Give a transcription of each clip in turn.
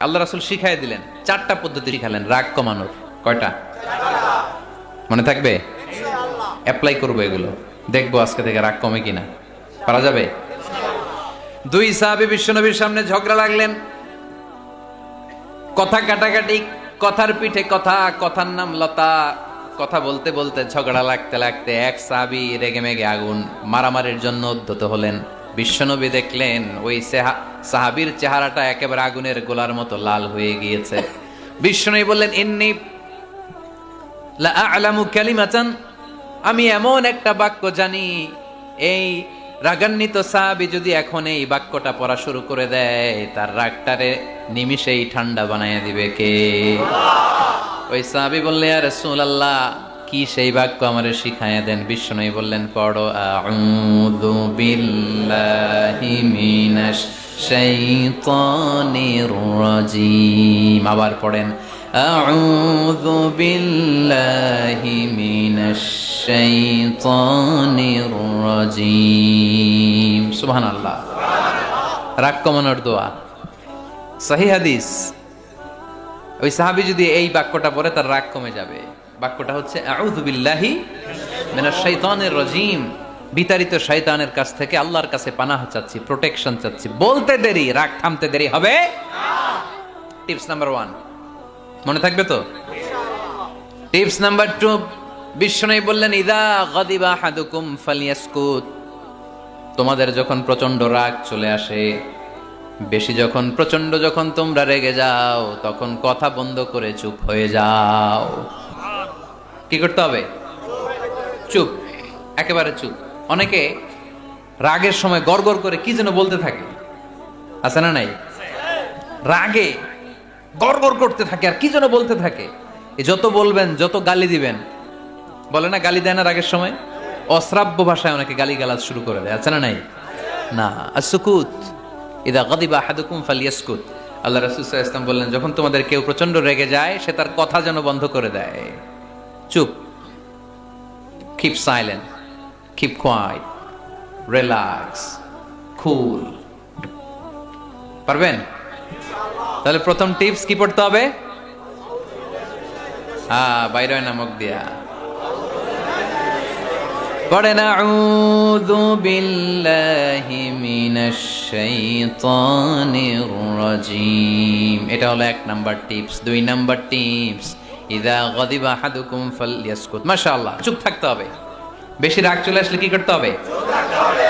আল্লাহ রাসূল শিখাই দিলেন, 4টা পদ্ধতি শিখালেন রাগ কমানোর। কয়টা মনে থাকবে? অ্যাপ্লাই করবো এগুলো, দেখবো আজকে থেকে রাগ কমে কিনা। পারা যাবে? দুই সাহাবী বিশ্বনবীর সামনে ঝগড়া লাগলেন, কথা কাটাকাটি, কথার পিঠে কথা, কথার নাম লতা। কথা বলতে বলতে ঝগড়া লাগতে লাগতে এক সাহাবী রেগে মেগে আগুন, মারামারির জন্য উদ্যত হলেন। বিশ্বনবী দেখলেন ওই সাহাবীর চেহারাটা একেবারে আগুনের গোলার মতো লাল হয়ে গিয়েছে। বিশ্বনবী বললেন, ইন্নী লা আ'লামু কালিমাতান, আমি এমন একটা বাক্য জানি, এই রাগান্বিত সাহাবী যদি এখন এই বাক্যটা পড়া শুরু করে দেয়, তার রাগটারে নিমিষেই ঠান্ডা বানায় দিবে কে? ওই সাহাবী বললেন, ইয়া রাসূলুল্লাহ, কি সেই বাক্য আমারে শিখায়া দেন। বিশ্বনবী বললেন, পড়ো, আউযু বিল্লাহি মিনাশ শাইতানির রাজীম। আবার পড়েন, আউযু বিল্লাহি মিনাশ শাইতানির রাজীম। সুবহানাল্লাহ। রাগ কমানোর দোয়া, সহিহ হাদিস। ওই সাহাবী যদি এই বাক্যটা পড়ে তার রাগ কমে যাবে। বাক্যটা হচ্ছে আউযু বিল্লাহি মিনাশ শাইতানির রাজীম। বিতাড়িত শয়তানের কাছ থেকে আল্লাহর কাছে পানাহ চাচ্ছি, প্রোটেকশন চাচ্ছি। বলতে দেরি, রাগ থামতে দেরি হবে না। টিপস নাম্বার 1 মনে থাকবে তো? টিপস নাম্বার 2, বিশ্বনবী বললেন, ইযা গাদিবা আহাদুকুম ফালিয়াসকুত। তোমাদের যখন প্রচন্ড রাগ চলে আসে, বেশি যখন, প্রচন্ড যখন তোমরা রেগে যাও, তখন কথা বন্ধ করে চুপ হয়ে যাও। কি করতে হবে? চুপ, একেবারে চুপ। অনেকে রাগের সময় গড়গড় করে কি যেন বলতে থাকে, আছে না নাই? রাগে গড়গড় করতে থাকে আর কি যেন বলতে থাকে। এই যত বলবেন, যত গালি দিবেন, বলে না গালি দেয় না রাগের সময়, অশ্রাব্য ভাষায় অনেকে গালি গালাজ শুরু করে দেয়, আছে না নাই? না, আসুকুত, ইদা গাদিবা আহাদুকুম ফালিয়াসকুত। আল্লাহ রাসূল সাল্লাল্লাহু আলাইহি ওয়াসাল্লাম বললেন, যখন তোমাদের কেউ প্রচন্ড রেগে যায়, সে তার কথা যেন বন্ধ করে দেয়। চুপ, keep silent, keep quiet, relax, cool. পারবেন? তাহলে প্রথম টিপস কি পড়তে হবে? বাইরে নামক দিয়া পড়েন, আউযু বিল্লাহি মিনাশ শাইতানির রাজীম। এটা হলো 1 নাম্বার টিপস। 2 নাম্বার টিপস, ইযা গাদিবা আহাদুকুম ফালইয়াসকুত। মাশাআল্লাহ, চুপ থাকতে হবে। বেশি রাগ চলে আসলে কি করতে হবে? চুপ থাকতে হবে।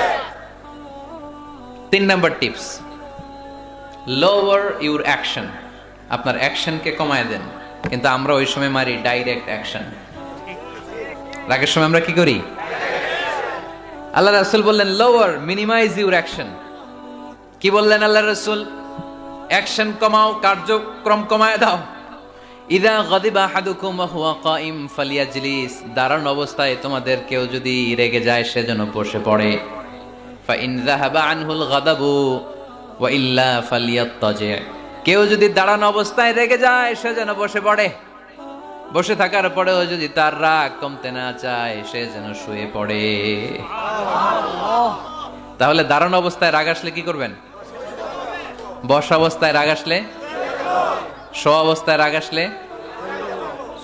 3 number tips, lower your action. আপনার অ্যাকশনকে কমায় দেন। কিন্তু আমরা ওই সময় মারি ডাইরেক্ট অ্যাকশন। রাগের সময় আমরা কি করি? আল্লাহ রাসূল বললেন, লোয়ার, মিনিমাইজ ইউর অ্যাকশন। কি বললেন আল্লাহ রাসূল? অ্যাকশন কমাও, কার্যক্রম কমায় দাও। ইযা গাদিবা আহাদুকুম ওয়া হুয়া কাইম ফালিয়াজলিস। দাঁড়ানো অবস্থায় তোমাদের কেউ যদি রেগে যায়, সে যেন বসে পড়ে। ফা ইন যাহাবা আনহুল গাদাবু ওয়া ইল্লা ফালিয়াত্তাজি। কেউ যদি দাঁড়ানো অবস্থায় রেগে যায়, সে যেন বসে পড়ে। বসে থাকার পরেও যদি তার রাগ কমতে না চায়, সে যেন শুয়ে পড়ে। তাহলে দাঁড়ানো অবস্থায় রাগ আসলে কি করবেন? বসা অবস্থায় রাগ আসলে, শোয়া অবস্থায় রাগ আসলে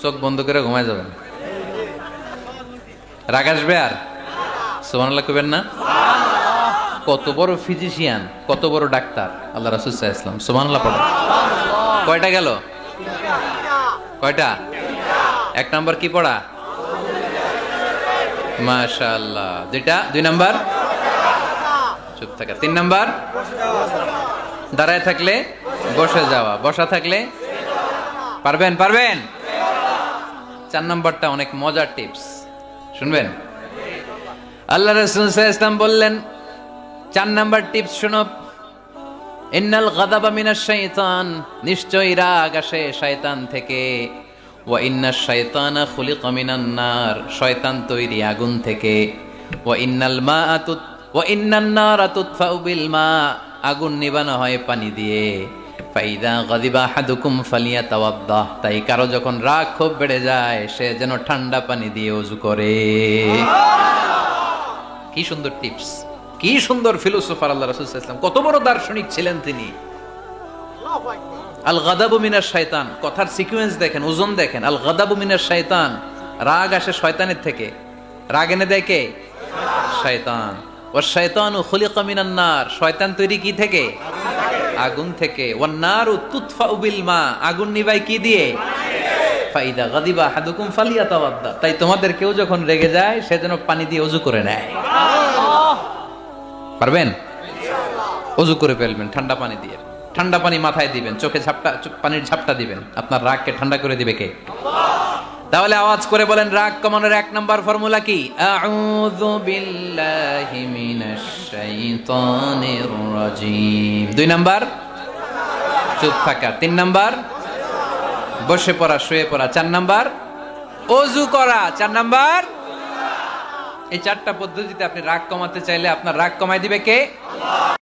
চোখ বন্ধ করে ঘুমায় যাবেন। রাগ আসবে আর সুবহানাল্লাহ কইবেন না? কত বড় ফিজিশিয়ান, কত বড় ডাক্তার আল্লাহ রাসূল সাল্লাল্লাহু আলাইহি ওয়াসাল্লাম। সুবহানাল্লাহ পড়েন। কয়টা গেল? কয়টা? 1 নাম্বার কি পড়া? মাশাআল্লাহ। 2 নাম্বার চুপ থাকা। 3 নাম্বার দাঁড়ায় থাকলে বসে যাওয়া, বসা থাকলে পারবেন? 4 নাম্বারটা অনেক মজার টিপস, শুনবেন? আল্লাহ রাসূল সাল্লাল্লাহু আলাইহি ওয়াসাল্লাম বললেন, 4 নাম্বার টিপস শুনো, ইন্নাল গাদাবা মিনাশ শাইতান। নিশ্চয়ই রাগ আসে শয়তান থেকে। ওয়া ইন্নাশ শাইতানা খুলিকা মিনান নার। শয়তান তৈরি আগুন থেকে। ওয়া ইন্নান নারা তুতফাউ বিল মা। আগুন নিবানো হয় পানি দিয়ে। ফাইদা গাদিবা আহাদুকুম ফালিয়াতাওয়াদ্দা। তাই কারো যখন রাগ খুব বেড়ে যায়, সে যেন ঠান্ডা পানি দিয়ে ওযু করে। কি সুন্দর টিপস, কি সুন্দর ফিলোসোফার আল্লাহ রাসূল সাল্লাল্লাহু আলাইহি ওয়াসাল্লাম। কত বড় দার্শনিক ছিলেন তিনি। আল গাদাবু মিনাশ শাইতান, কথার সিকোয়েন্স দেখেন, ওজন দেখেন। আল গাদাবু মিনাশ শাইতান, রাগ আসে শয়তানের থেকে। রাগ এনে দেয় কে? শয়তান। ওয়াশ শাইতানু খুলিকা মিনান নার, শয়তান তৈরি কি থেকে? আগুন থেকে। ওয়ান নারু তুতফাউ বিল মা, আগুন নিভাই কি দিয়ে? ফাইদা গাদিবা আহাদুকুম ফালিয়াতাওয়াদ্দা, তাই তোমাদের কেউ যখন রেগে যায় সে যেন পানি দিয়ে ওযু করে নেয়। পারবেন? ওযু করে ফেলবেন ঠান্ডা পানি দিয়ে। ঠান্ডা পানি মাথায় দিবেন, চোখে পানির ঝাপটা দিবেন। আপনার রাগকে ঠান্ডা করে দিবে কে? তাহলে আওয়াজ করে বলেন, রাগ কমানোর 1 নাম্বার ফর্মুলা কি? আউযু বিল্লাহি মিনাশ শাইতানির রাজিম। 2 নাম্বার চুপ থাকা। 3 নাম্বার বসে পড়া, শুয়ে পড়া। 4 নাম্বার ওযু করা। 4 নাম্বার, এই 4টা পদ্ধতিতে আপনি রাগ কমাতে চাইলে আপনার রাগ কমায় দিবে কে?